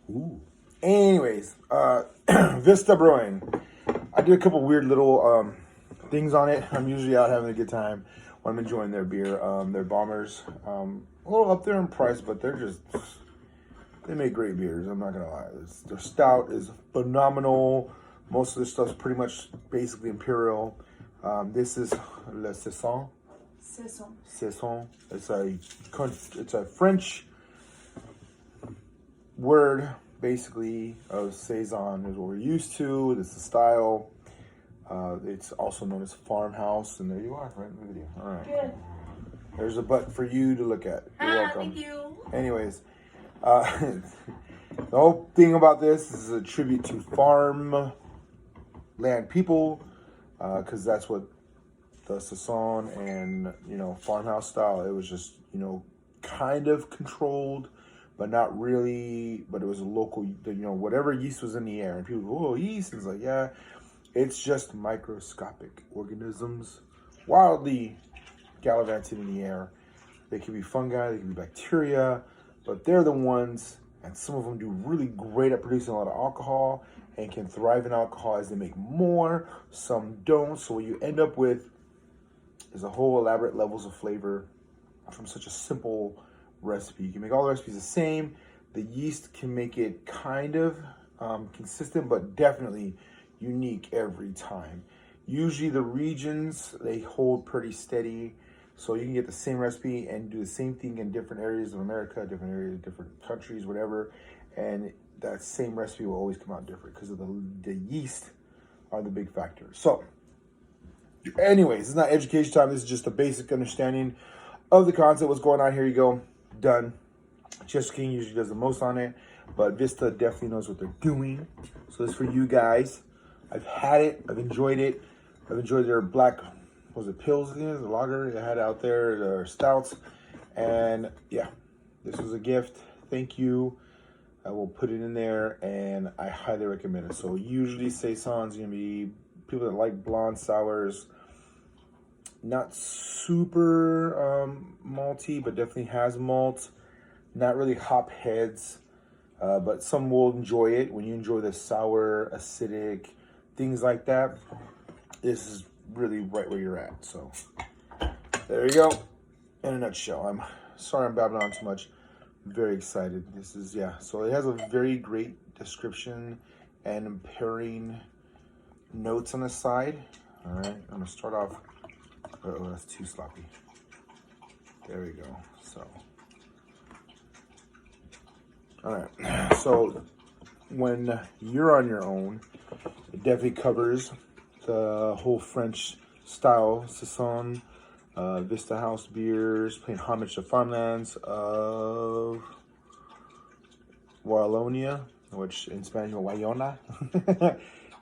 Ooh. Anyways, Vista Brewing. I did a couple weird little things on it. I'm usually out having a good time when I'm enjoying their beer. Their bombers, a little up there in price, but they make great beers. I'm not gonna lie. Their stout is phenomenal. Most of their stuff's pretty much basically imperial. This is Le Saison. Saison. Saison. It's a French word, basically, of Saison is what we're used to. This is the style. It's also known as farmhouse, and there you are, right in the video. All right. Good. There's a butt for you to look at. You're welcome. Thank you. Anyways, the whole thing about this is a tribute to farm land people, because that's what the Saison and farmhouse style. It was just kind of controlled, but not really. But it was a local, whatever yeast was in the air, and people go, "Oh, yeast!" And it's like, yeah, it's just microscopic organisms, wildly gallivanting in the air. They can be fungi, they can be bacteria, but they're the ones, and some of them do really great at producing a lot of alcohol and can thrive in alcohol as they make more. Some don't. So what you end up with is a whole elaborate levels of flavor from such a simple recipe. You can make all the recipes the same. The yeast can make it kind of consistent, but definitely unique every time. Usually the regions, they hold pretty steady. So you can get the same recipe and do the same thing in different areas of America, different areas, different countries, whatever. And that same recipe will always come out different because of the yeast are the big factor. So anyways, it's not education time. This is just a basic understanding of the concept. What's going on? Here you go. Done. Chester King usually does the most on it, but Vista definitely knows what they're doing. So this is for you guys. I've had it. I've enjoyed it. I've enjoyed their black, was it pills? The lager they had out there, their stouts. And yeah, this was a gift. Thank you. I will put it in there, and I highly recommend it. So usually Saison's going to be people that like blonde sours. Not super malty, but definitely has malt. Not really hop heads, but some will enjoy it. When you enjoy the sour, acidic, things like that, this is really right where you're at. So there you go. In a nutshell. I'm sorry I'm babbling on too much. I'm very excited. This is, yeah. So it has a very great description and pairing notes on the side. All right. I'm going to start off. Oh, that's too sloppy. There we go. So, all right. So when you're on your own, it definitely covers the whole French style Saison, Vista House beers, paying homage to farmlands of Wallonia, which in Spanish is Wayona.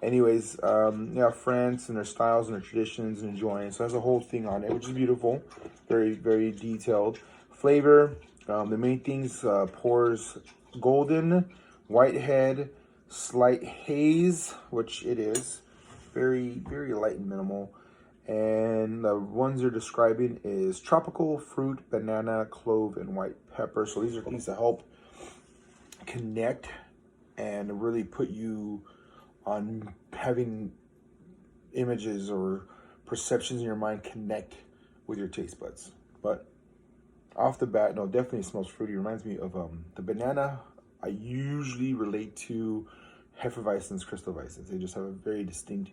Anyways, yeah, France and their styles and their traditions and enjoying. So it has a whole thing on it, which is beautiful. Very, very detailed. Flavor, the main things, pours golden, whitehead, slight haze, which it is. Very, very light and minimal. And the ones they're describing is tropical, fruit, banana, clove, and white pepper. So these are things that help connect and really put you on having images or perceptions in your mind connect with your taste buds. But off the bat, no, definitely smells fruity. It reminds me of the banana. I usually relate to Hefeweizens, Crystal Weissens. They just have a very distinct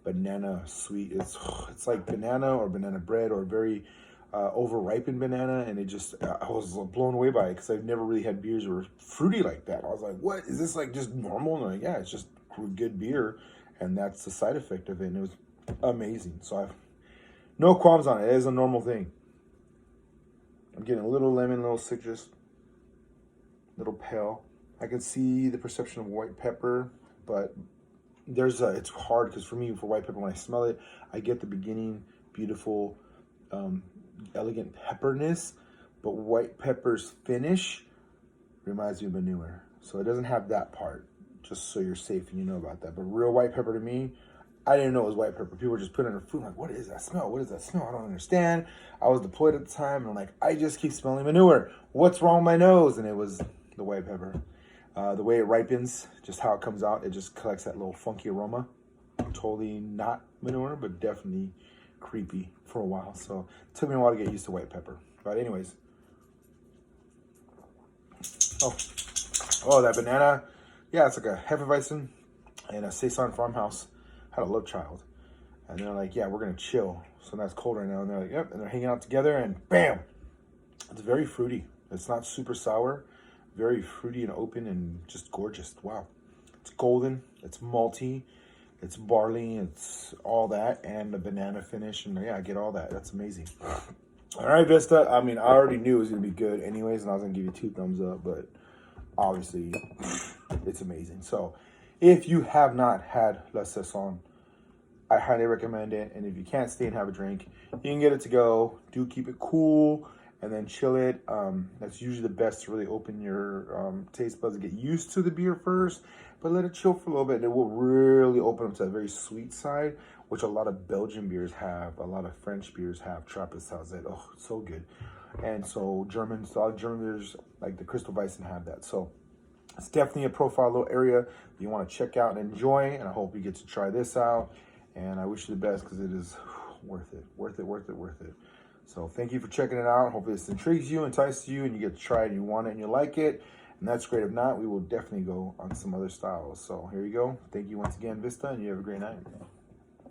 banana sweet. It's like banana or banana bread or very over-ripened banana, and I was blown away by it because I've never really had beers that were fruity like that. I was like, what? Is this like just normal? And I'm like, yeah, it's just good beer, and that's the side effect of it, and it was amazing. So I've no qualms on it. It is a normal thing. I'm getting a little lemon, a little citrus, little pale. I can see the perception of white pepper, but it's hard because for me, for white pepper, when I smell it, I get the beginning beautiful elegant pepperness, but white pepper's finish reminds me of manure, so it doesn't have that part. Just so you're safe and you know about that. But real white pepper to me, I didn't know it was white pepper. People were just putting it in their food. I'm like, what is that smell? What is that smell? I don't understand. I was deployed at the time, and I'm like, I just keep smelling manure. What's wrong with my nose? And it was the white pepper. The way it ripens, just how it comes out, it just collects that little funky aroma. Totally not manure, but definitely creepy for a while. So it took me a while to get used to white pepper. But anyways. Oh, that banana. Yeah, it's like a Hefeweizen and a Saison farmhouse. Had a love child. And they're like, yeah, we're going to chill. So that's cold right now. And they're like, yep. And they're hanging out together and bam. It's very fruity. It's not super sour. Very fruity and open and just gorgeous. Wow. It's golden. It's malty. It's barley. It's all that. And the banana finish. And yeah, I get all that. That's amazing. All right, Vista. I mean, I already knew it was going to be good anyways. And I was going to give you 2 thumbs up. But obviously, it's amazing. So if you have not had La Saison, I highly recommend it. And if you can't stay and have a drink, you can get it to go. Do keep it cool and then chill it. That's usually the best to really open your taste buds and get used to the beer first. But let it chill for a little bit. And it will really open up to that very sweet side, which a lot of Belgian beers have. A lot of French beers have. Trappist has it. Oh, it's so good. And so a lot of German beers like the Crystal Weizen have that. So it's definitely a profile little area you want to check out and enjoy. And I hope you get to try this out. And I wish you the best because it is worth it. Worth it, worth it, worth it. So thank you for checking it out. Hopefully this intrigues you, entices you, and you get to try it and you want it and you like it. And that's great. If not, we will definitely go on some other styles. So here you go. Thank you once again, Vista, and you have a great night.